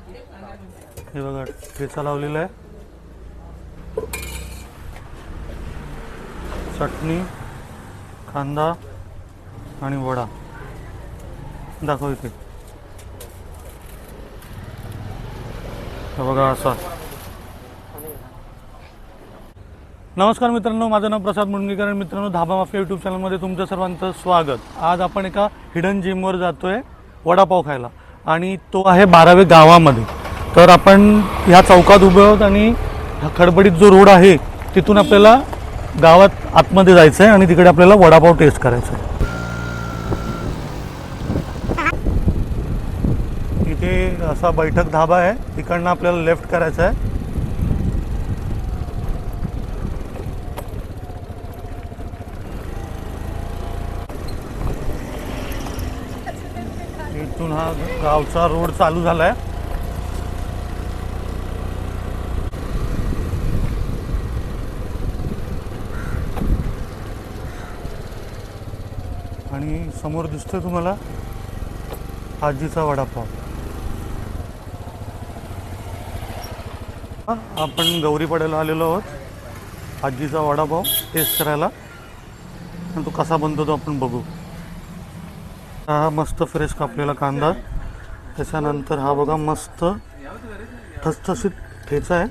हे बघा ठेचा लावलेला आहे, चटणी, कांदा आणि वडा. दाखव इथे. हे बघा असा. नमस्कार मित्रांनो, माझं नाव प्रसाद मुंडगेकर. मित्रांनो, धाबा माफिया यूट्यूब चॅनलमध्ये तुमचं सर्वांचं स्वागत. आज आपण एका हिडन जिमवर जातोय वडापाव खायला, आणि तो आहे 12वे गावामध्ये. तर आपण ह्या चौकात उभे आहोत आणि हा खडबडीत जो रोड आहे तिथून आपल्याला गावात आतमध्ये जायचं आहे आणि तिकडे आपल्याला वडापाव टेस्ट करायचा आहे. इथे असा बैठक धाबा आहे, तिकडनं आपल्याला लेफ्ट करायचं आहे. इथून हा गावचा रोड चालू झालाय. आणि समोर दिसतोय तुम्हाला आजीचा वडापाव. आपण गौरीपाड्याला आलेलो आहोत आजीचा वडापाव टेस्ट करायला, आणि तो कसा बनतो तो आपण बघू. हा मस्त फ्रेश कापलेला कांदा, त्याच्यानंतर हा बघा मस्त ठसठशीत ठेचा आहे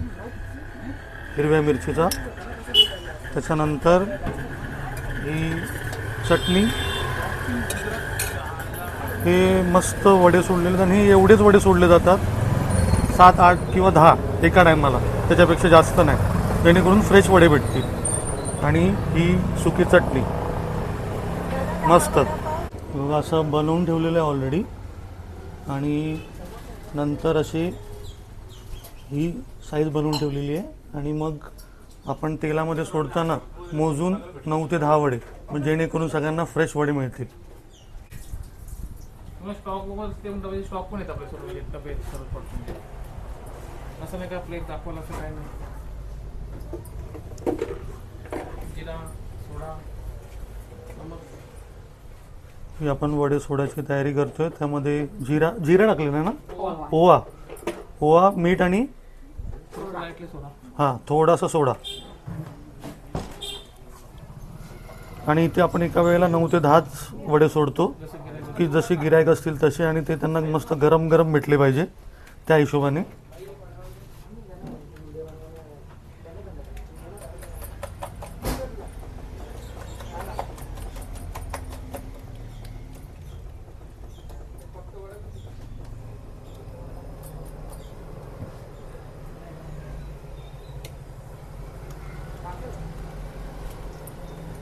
हिरव्या मिरचीचा, त्याच्यानंतर ही चटणी, हे मस्त वडे सोडलेले. आणि हे एवढेच वडे सोडले जातात, 7, 8 किंवा 10 एका टायमाला, त्याच्यापेक्षा जास्त नाही, जेणेकरून फ्रेश वडे भेटतील. आणि ही सुकी चटणी मस्त असं बनवून ठेवलेलं आहे ऑलरेडी. आणि नंतर अशी ही साईज बनवून ठेवलेली आहे, आणि मग आपण तेलामध्ये सोडताना मोजून 9 ते 10 वडे, म्हणजे जेणेकरून सगळ्यांना फ्रेश वडे मिळतील. स्टॉक पण येत आपल्या सर्व तब्येत सर्व पडतो असं नाही का प्लेट दाखवायला असं काय नाही. जिरा सोडा ही आपण वडे सोडायची तयारी करतोय. त्यामध्ये जिरा टाकलेला आहे ना, ओवा, मीठ आणि हां थोडासा सोडा. आणि इथे आपण एका वेळेला 9 ते 10 वडे सोडतो, की जसे गिरायक असतील तसे, आणि ते त्यांना मस्त गरम गरम भेटले पाहिजे त्या हिशोबाने.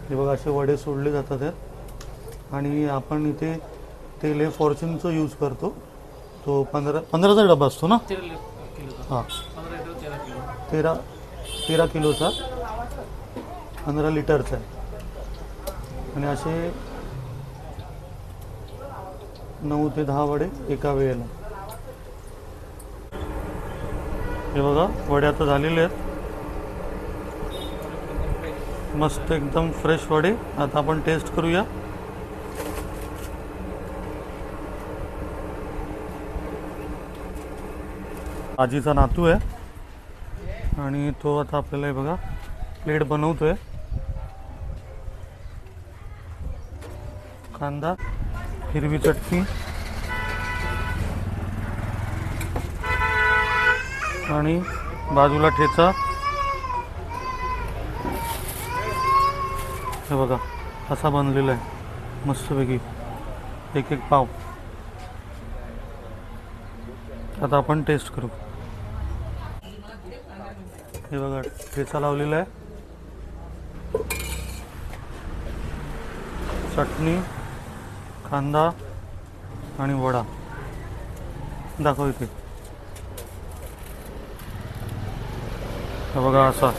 हे बघा असे वडे सोडले जातात आहेत. आणि आपण इथे तेल हे फॉर्च्यूनचं यूज करतो, तो 15चा डबा असतो ना. हां 13 किलोचा 15 लिटरचा आहे. आणि असे 9 ते 10 वडे एका वेळेला. हे बघा वडे आता झालेले आहेत, मस्त एकदम फ्रेश वडे. आता आपण टेस्ट करूया. आजीचा नातू आहे आणि तो आता आपल्याला हे बघा प्लेट बनवतोय. कांदा, हिरवी चटणी आणि बाजूला ठेचा. हे बघा असा बनलेला आहे मस्तपैकी, एक पाव. आता आपण टेस्ट करू. हे बघा ठेचा लावलेला आहे, चटणी, कांदा आणि वडा. दाखव इथे. हे बघा असा.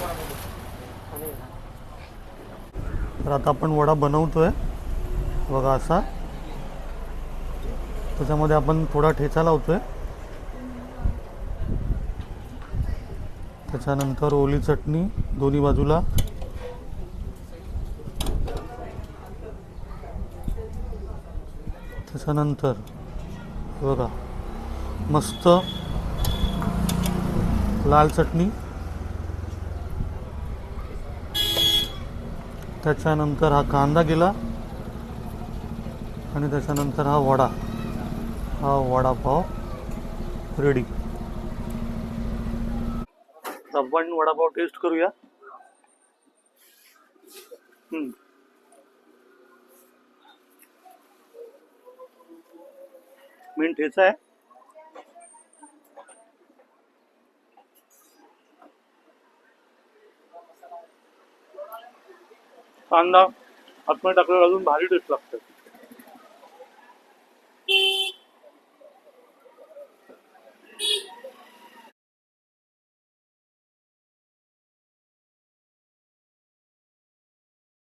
तर आता आपण वडा बनवतोय बघा असा. त्याच्यामध्ये आपण थोडा ठेचा लावतोय, त्याच्यानंतर ओली चटणी दोन्ही बाजूला, त्याच्यानंतर बघा मस्त लाल चटणी, त्याच्यानंतर हा कांदा गेला आणि त्याच्यानंतर हा वडा, हा वडापाव रेडी. आपण वडापाव टेस्ट करूया. मेन ठेचा आहे. कांदा आतमध्ये टाकल्यावर अजून भारी टेस्ट लागते.